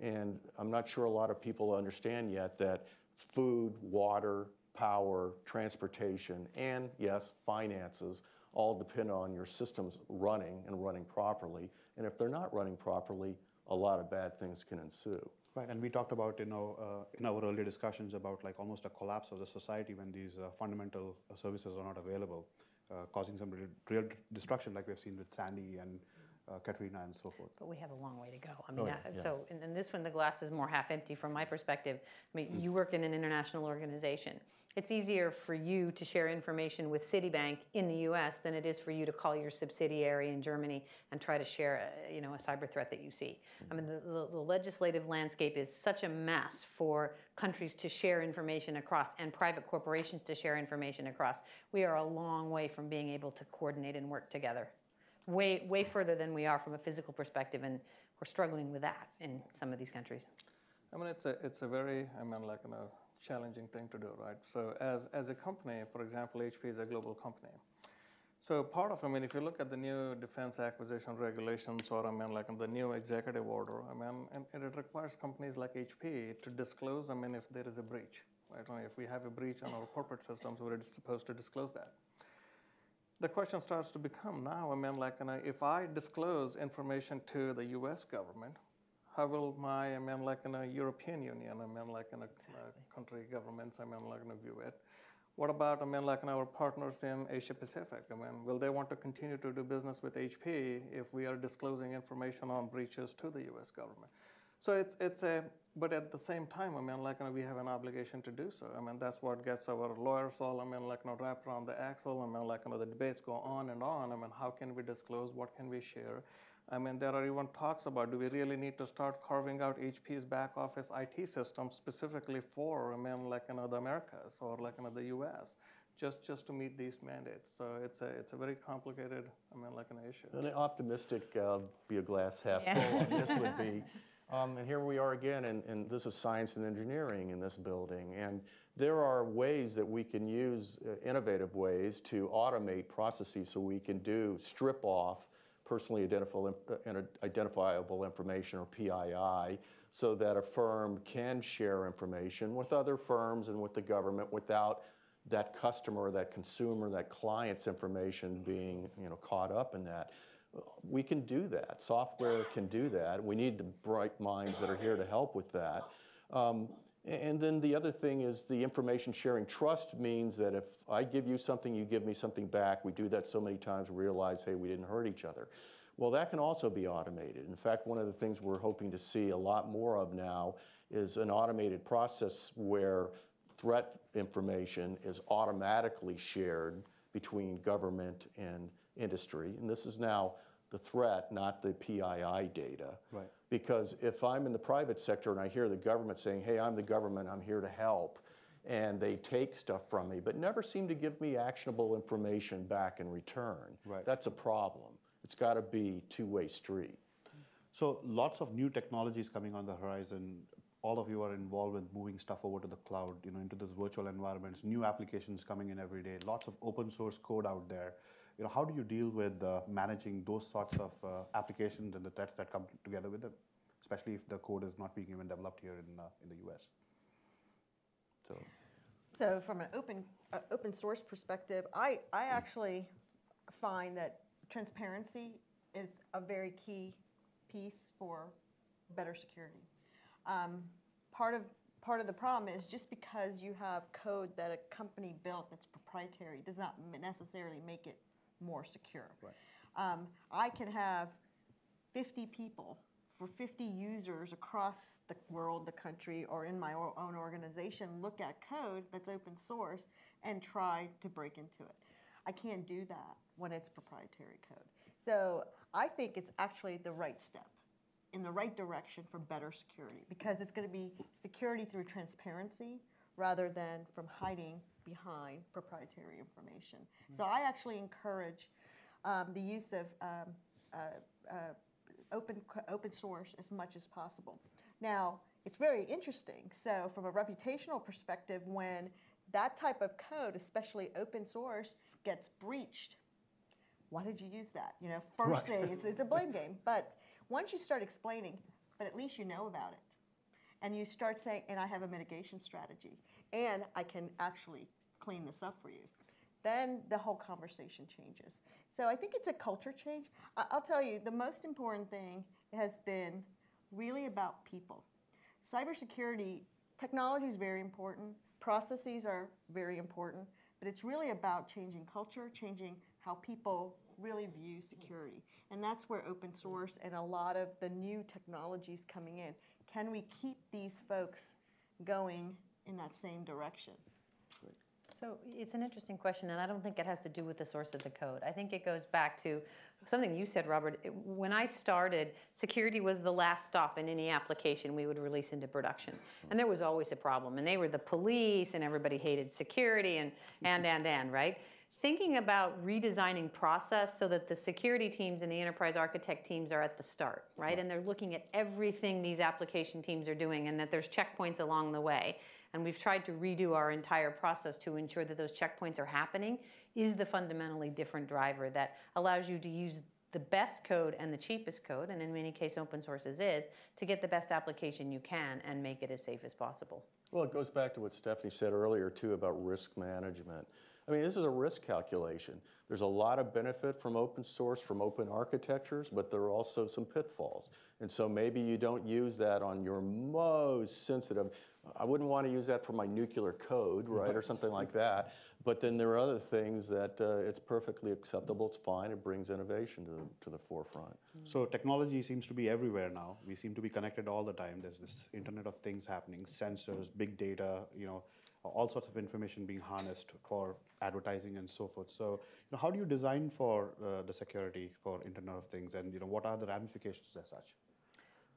And I'm not sure a lot of people understand yet that food, water, power, transportation, and yes, finances all depend on your systems running and running properly. And if they're not running properly, a lot of bad things can ensue. Right, and we talked about, in our earlier discussions about like almost a collapse of the society when these fundamental services are not available, causing some real destruction like we've seen with Sandy and Katrina and so forth. But we have a long way to go. I mean, so in this one, the glass is more half empty from my perspective. I mean, you work in an international organization. It's easier for you to share information with Citibank in the U.S. than it is for you to call your subsidiary in Germany and try to share, a cyber threat that you see. I mean, the legislative landscape is such a mess for countries to share information across and private corporations to share information across. We are a long way from being able to coordinate and work together. Way further than we are from a physical perspective, and we're struggling with that in some of these countries. I mean, it's a very, challenging thing to do, right? So as a company, for example, HP is a global company. So part of, if you look at the new defense acquisition regulations or, the new executive order, and it requires companies like HP to disclose, if there is a breach, right? If we have a breach on our corporate systems, we're supposed to disclose that. The question starts to become now, if I disclose information to the U.S. government, how will my, European Union, country governments, view it? What about, our partners in Asia Pacific? Will they want to continue to do business with HP if we are disclosing information on breaches to the U.S. government? So but at the same time, we have an obligation to do so. That's what gets our lawyers all, wrapped around the axle. The debates go on and on. How can we disclose? What can we share? There are even talks about, do we really need to start carving out HP's back office IT system specifically for, the Americas or the U.S. just to meet these mandates. So it's a very complicated, issue. An optimistic, be a glass half full on this would be. And here we are again, and this is science and engineering in this building. And there are ways that we can use, innovative ways, to automate processes so we can strip off personally identifiable information, or PII, so that a firm can share information with other firms and with the government without that customer, that consumer, that client's information being caught up in that. We can do that. Software can do that. We need the bright minds that are here to help with that. And then the other thing is the information sharing. Trust means that if I give you something, you give me something back. We do that so many times, we realize, hey, we didn't hurt each other. Well, that can also be automated. In fact, one of the things we're hoping to see a lot more of now is an automated process where threat information is automatically shared between government and industry. And this is now the threat, not the PII data. Right. Because if I'm in the private sector and I hear the government saying, hey, I'm the government, I'm here to help, and they take stuff from me, but never seem to give me actionable information back in return, Right. that's a problem. It's got to be two-way street. So lots of new technologies coming on the horizon. All of you are involved with moving stuff over to the cloud, into those virtual environments, new applications coming in every day, lots of open source code out there. How do you deal with managing those sorts of applications and the threats that come together with them, especially if the code is not being even developed here in the US? So from an open source perspective, I actually find that transparency is a very key piece for better security. Part of the problem is just because you have code that a company built that's proprietary does not necessarily make it more secure. Right. I can have 50 people for 50 users across the world, the country, or in my own organization look at code that's open source and try to break into it. I can't do that when it's proprietary code. So I think it's actually the right step in the right direction for better security, because it's going to be security through transparency rather than from hiding behind proprietary information. So I actually encourage the use of open source as much as possible. Now, it's very interesting. So from a reputational perspective, when that type of code, especially open source, gets breached, why did you use that? First day, it's a blame game. But once you start explaining, but at least you know about it, and you start saying, and I have a mitigation strategy, and I can actually clean this up for you, then the whole conversation changes. So I think it's a culture change. I'll tell you, the most important thing has been really about people. Cybersecurity, technology is very important, processes are very important, but it's really about changing culture, changing how people really view security. And that's where open source and a lot of the new technologies coming in. Can we keep these folks going in that same direction? So it's an interesting question, and I don't think it has to do with the source of the code. I think it goes back to something you said, Robert. When I started, security was the last stop in any application we would release into production. And there was always a problem. And they were the police, and everybody hated security, and right? Thinking about redesigning process so that the security teams and the enterprise architect teams are at the start, right? And they're looking at everything these application teams are doing, and that there's checkpoints along the way. And we've tried to redo our entire process to ensure that those checkpoints are happening, is the fundamentally different driver that allows you to use the best code and the cheapest code, and in many cases open sources is, to get the best application you can and make it as safe as possible. Well, it goes back to what Stephanie said earlier, too, about risk management. I mean, this is a risk calculation. There's a lot of benefit from open source, from open architectures, but there are also some pitfalls. And so maybe you don't use that on your most sensitive. I wouldn't want to use that for my nuclear code, right, or something like that. But then there are other things that it's perfectly acceptable, it's fine, it brings innovation to the forefront. So technology seems to be everywhere now. We seem to be connected all the time. There's this Internet of Things happening, sensors, big data, all sorts of information being harnessed for advertising and so forth. So, how do you design for the security for Internet of Things, and what are the ramifications as such?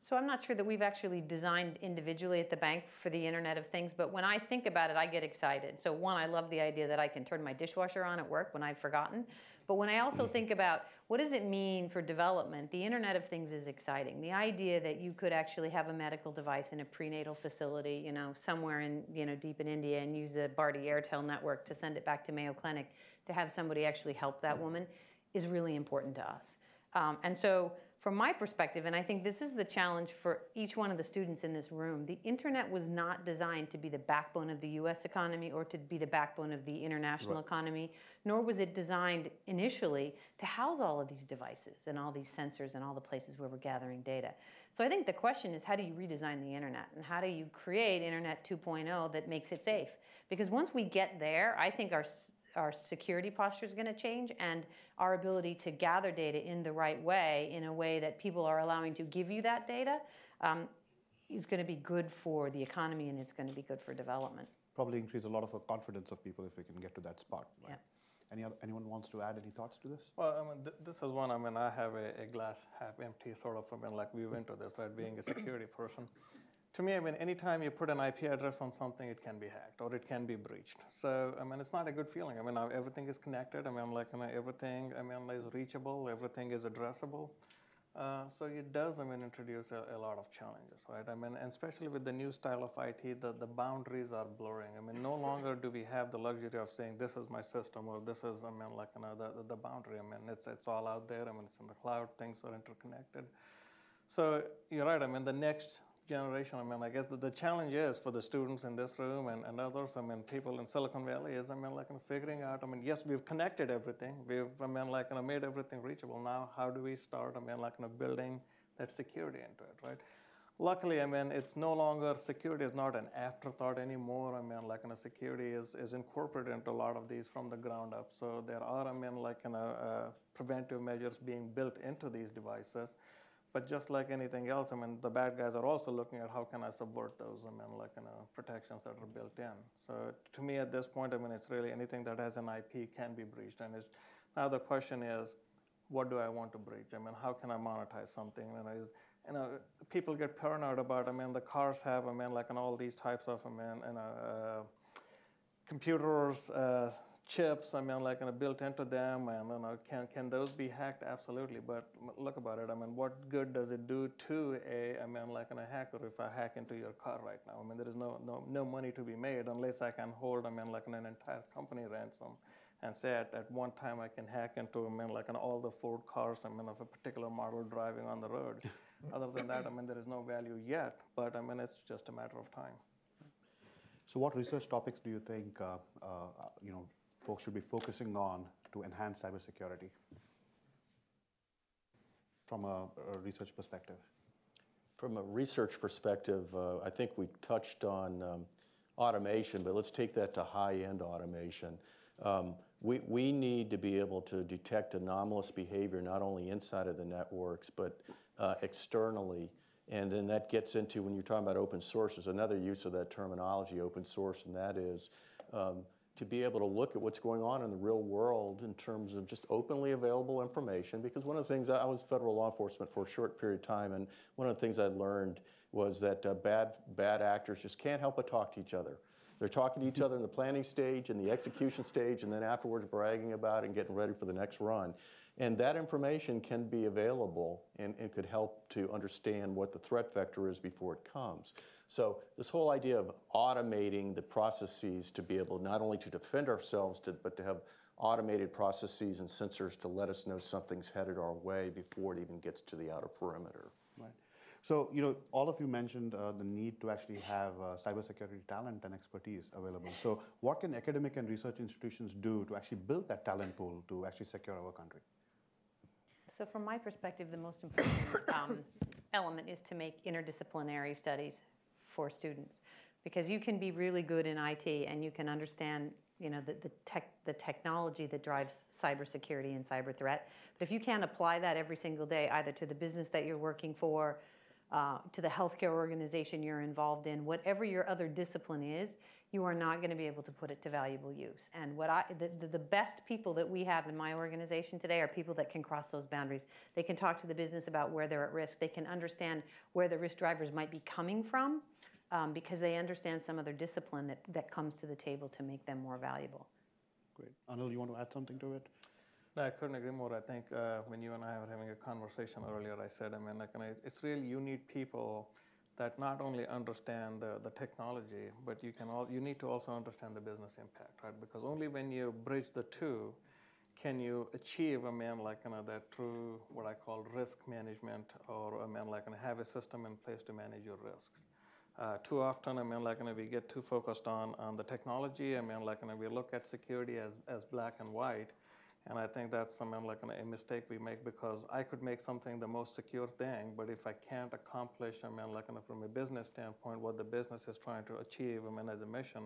So I'm not sure that we've actually designed individually at the bank for the Internet of Things, but when I think about it, I get excited. So one, I love the idea that I can turn my dishwasher on at work when I've forgotten. But when I also think about what does it mean for development, the Internet of Things is exciting. The idea that you could actually have a medical device in a prenatal facility, somewhere in, deep in India, and use the Bharti Airtel network to send it back to Mayo Clinic to have somebody actually help that woman is really important to us. And so from my perspective, and I think this is the challenge for each one of the students in this room, the internet was not designed to be the backbone of the US economy or to be the backbone of the international economy, nor was it designed initially to house all of these devices and all these sensors and all the places where we're gathering data. So I think the question is, how do you redesign the internet? And how do you create Internet 2.0 that makes it safe? Because once we get there, I think our security posture is going to change, and our ability to gather data in the right way, in a way that people are allowing to give you that data, is going to be good for the economy, and it's going to be good for development. Probably increase a lot of confidence of people if we can get to that spot. Right? Yeah. Anyone wants to add any thoughts to this? Well, I mean, this is one, I mean, I have a glass half empty sort of, I mean, like we went to this, right, being a security person. To me, I mean, anytime you put an IP address on something, it can be hacked or it can be breached. So, I mean, it's not a good feeling. I mean, now everything is connected. I mean, like, everything, I mean, is reachable. Everything is addressable. So it does, I mean, introduce a lot of challenges, right? I mean, and especially with the new style of IT, the boundaries are blurring. I mean, no longer do we have the luxury of saying, this is my system, or this is, I mean, like, the boundary. I mean, it's all out there. I mean, it's in the cloud. Things are interconnected. So you're right. I mean, the next generation, I mean, I guess the challenge is for the students in this room and others, I mean, people in Silicon Valley is, I mean, like, figuring out, I mean, yes, we've connected everything. We've, I mean, like, made everything reachable. Now, how do we start, I mean, like, building that security into it, right? Luckily, I mean, it's no longer, security is not an afterthought anymore. I mean, like, security is incorporated into a lot of these from the ground up. So there are, I mean, like, preventive measures being built into these devices. But just like anything else, I mean, the bad guys are also looking at how can I subvert those, I mean, like, protections that are built in. So to me at this point, I mean, it's really anything that has an IP can be breached. And now the question is, what do I want to breach? I mean, how can I monetize something? People get paranoid about, I mean, the cars have, I mean, like, all these types of, I mean, computers, chips, I mean, like, built into them, and can those be hacked? Absolutely. But look about it. I mean, what good does it do to I mean, like, a hacker if I hack into your car right now? I mean, there is no money to be made unless I can hold, I mean, like, an entire company ransom and say at one time I can hack into, I mean, like, all the Ford cars, I mean, of a particular model driving on the road. Other than that, I mean, there is no value yet, but I mean, it's just a matter of time. So what research topics do you think folks should be focusing on to enhance cybersecurity from a research perspective? From a research perspective, I think we touched on automation, but let's take that to high-end automation. We need to be able to detect anomalous behavior not only inside of the networks, but externally. And then that gets into, when you're talking about open source, there's another use of that terminology, open source, and that is to be able to look at what's going on in the real world in terms of just openly available information. Because one of the things, I was federal law enforcement for a short period of time, and one of the things I learned was that bad actors just can't help but talk to each other. They're talking to each other in the planning stage and the execution stage, and then afterwards bragging about it and getting ready for the next run. And that information can be available and could help to understand what the threat vector is before it comes. So this whole idea of automating the processes to be able not only to defend ourselves, but to have automated processes and sensors to let us know something's headed our way before it even gets to the outer perimeter. Right. So, all of you mentioned the need to actually have cybersecurity talent and expertise available. So what can academic and research institutions do to actually build that talent pool to actually secure our country? So from my perspective, the most important element is to make interdisciplinary studies for students, because you can be really good in IT and you can understand, the technology that drives cybersecurity and cyber threat. But if you can't apply that every single day, either to the business that you're working for, to the healthcare organization you're involved in, whatever your other discipline is, you are not going to be able to put it to valuable use. And the best people that we have in my organization today are people that can cross those boundaries. They can talk to the business about where they're at risk. They can understand where the risk drivers might be coming from, because they understand some of their discipline that comes to the table to make them more valuable. Great. Anil, you want to add something to it? No, I couldn't agree more. I think when you and I were having a conversation earlier, I said, it's really, you need people that not only understand the technology, but you need to also understand the business impact, right? Because only when you bridge the two can you achieve, that true, what I call risk management, or have a system in place to manage your risks. Too often, we get too focused on the technology. We look at security as black and white. And I think that's a mistake we make, because I could make something the most secure thing, but if I can't accomplish, from a business standpoint, what the business is trying to achieve, as a mission,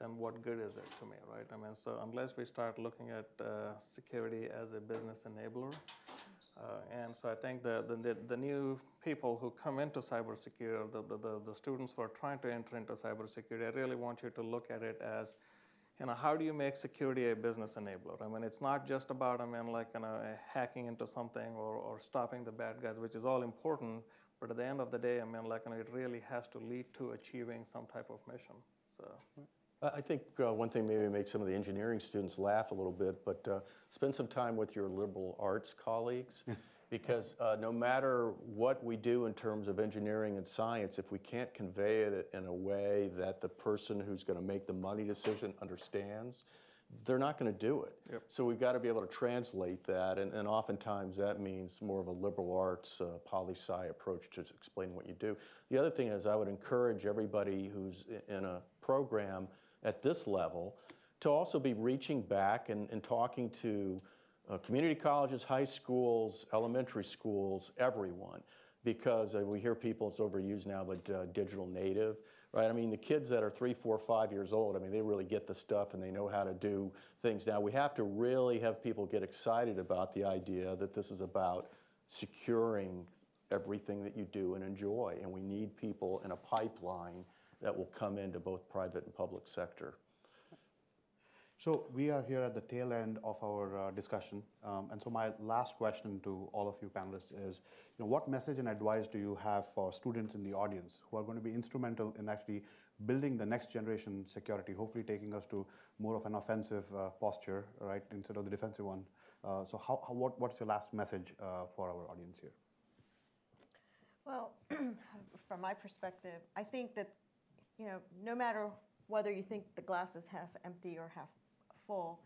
then what good is it to me, right? So unless we start looking at security as a business enabler, and so I think the new people who come into cybersecurity, the students who are trying to enter into cybersecurity, I really want you to look at it as how do you make security a business enabler? I mean, it's not just about, hacking into something or stopping the bad guys, which is all important. But at the end of the day, it really has to lead to achieving some type of mission. So. I think one thing maybe makes some of the engineering students laugh a little bit, but spend some time with your liberal arts colleagues, because no matter what we do in terms of engineering and science, if we can't convey it in a way that the person who's going to make the money decision understands, they're not going to do it. Yep. So we've got to be able to translate that, and oftentimes that means more of a liberal arts, poli-sci approach to explaining what you do. The other thing is I would encourage everybody who's in a program at this level to also be reaching back and talking to community colleges, high schools, elementary schools, everyone, because we hear people, it's overused now, but digital native, right? I mean, the kids that are 3, 4, 5 years old, I mean, they really get the stuff and they know how to do things. Now, we have to really have people get excited about the idea that this is about securing everything that you do and enjoy, and we need people in a pipeline that will come into both private and public sector. So we are here at the tail end of our discussion, and so my last question to all of you panelists is, what message and advice do you have for students in the audience who are going to be instrumental in actually building the next generation security, hopefully taking us to more of an offensive posture, right, instead of the defensive one? So what's your last message for our audience here? Well, from my perspective, I think that, no matter whether you think the glass is half empty or half full,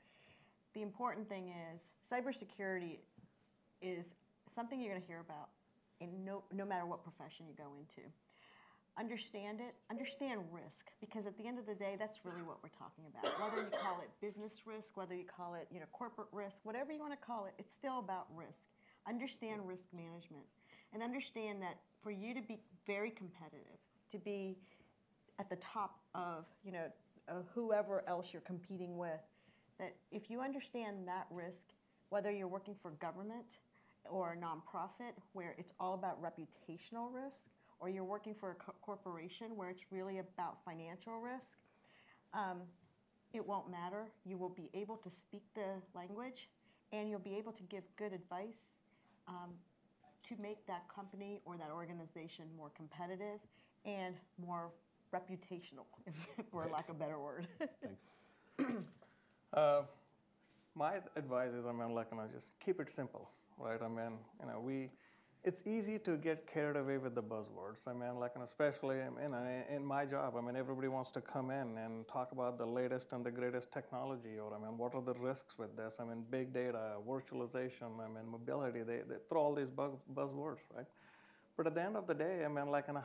the important thing is cybersecurity is something you're going to hear about in no matter what profession you go into. Understand it, understand risk, because at the end of the day, that's really what we're talking about. Whether you call it business risk, whether you call it corporate risk, whatever you want to call it, it's still about risk. Understand risk management, and understand that for you to be very competitive, to be at the top of whoever else you're competing with, that if you understand that risk, whether you're working for government or a nonprofit where it's all about reputational risk, or you're working for a corporation where it's really about financial risk, it won't matter. You will be able to speak the language, and you'll be able to give good advice to make that company or that organization more competitive and more reputational, for lack of a better word. Thanks. My advice is, just keep it simple, right? It's easy to get carried away with the buzzwords. Especially in my job, everybody wants to come in and talk about the latest and the greatest technology, or what are the risks with this? Big data, virtualization, mobility. They throw all these buzzwords, right? But at the end of the day,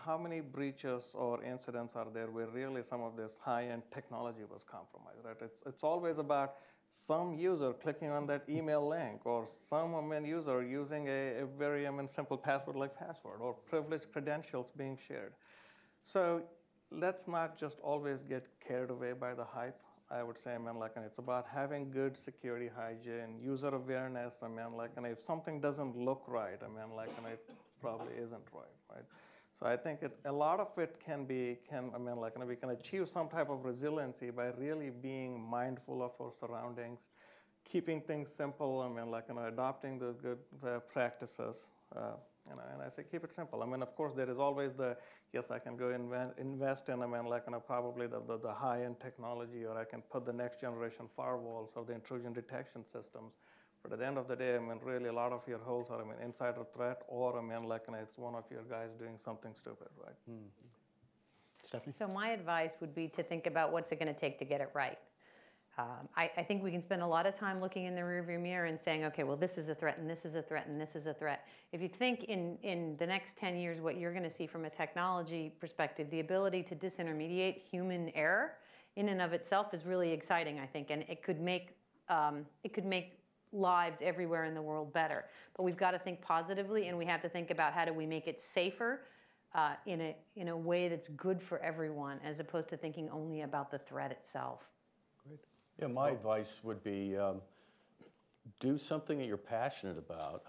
how many breaches or incidents are there where really some of this high-end technology was compromised, right? It's always about some user clicking on that email link, or some user using a very simple password like password, or privileged credentials being shared. So let's not just always get carried away by the hype. I would say, it's about having good security hygiene, user awareness. If something doesn't look right, it probably isn't right? So I think a lot of it we can achieve some type of resiliency by really being mindful of our surroundings, keeping things simple, adopting those good practices. And I say keep it simple. Of course, there is always yes, I can go invest in, probably the high-end technology, or I can put the next generation firewalls or the intrusion detection systems. But at the end of the day, really a lot of your holes are, insider threat, or, it's one of your guys doing something stupid, right? Mm-hmm. Stephanie? So my advice would be to think about what's it going to take to get it right. I think we can spend a lot of time looking in the rearview mirror and saying, okay, well, this is a threat, and this is a threat, and this is a threat. If you think in the next 10 years what you're going to see from a technology perspective, the ability to disintermediate human error in and of itself is really exciting, I think, and it could make lives everywhere in the world better. But we've got to think positively, and we have to think about how do we make it safer in a way that's good for everyone, as opposed to thinking only about the threat itself. Great. Yeah, my advice would be do something that you're passionate about.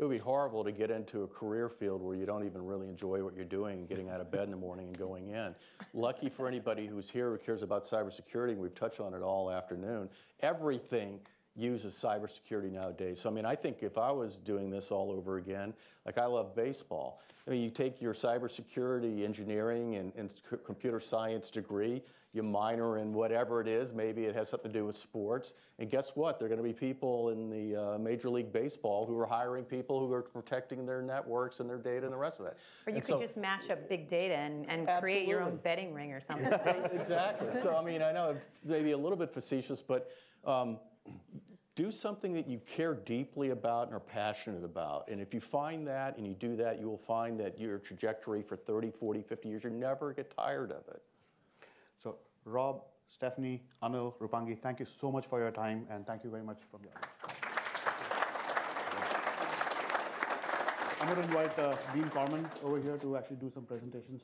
It would be horrible to get into a career field where you don't even really enjoy what you're doing and getting out of bed in the morning and going in. Lucky for anybody who's here who cares about cybersecurity, and we've touched on it all afternoon, everything uses cybersecurity nowadays. So I mean, I think if I was doing this all over again, like I love baseball. I mean, you take your cybersecurity engineering and computer science degree, you minor in whatever it is, maybe it has something to do with sports, and guess what? There are going to be people in the Major League Baseball who are hiring people who are protecting their networks and their data and the rest of that. Or you could just mash up big data and create your own betting ring or something. Exactly. So I mean, I know maybe a little bit facetious, but do something that you care deeply about and are passionate about. And if you find that and you do that, you will find that your trajectory for 30, 40, 50 years, you never get tired of it. So Rob, Stephanie, Anil, Rupangi, thank you so much for your time, and thank you very much from the audience. I'm going to invite Dean Corman over here to actually do some presentations.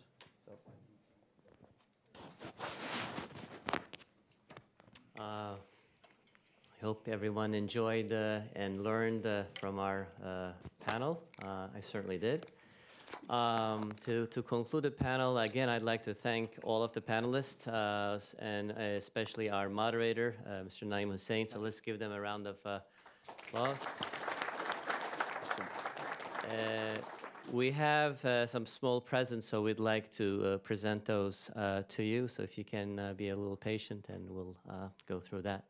I hope everyone enjoyed and learned from our panel. I certainly did. To conclude the panel, again, I'd like to thank all of the panelists and especially our moderator, Mr. Naeem Hussain. So let's give them a round of applause. We have some small presents, so we'd like to present those to you. So if you can be a little patient, and we'll go through that.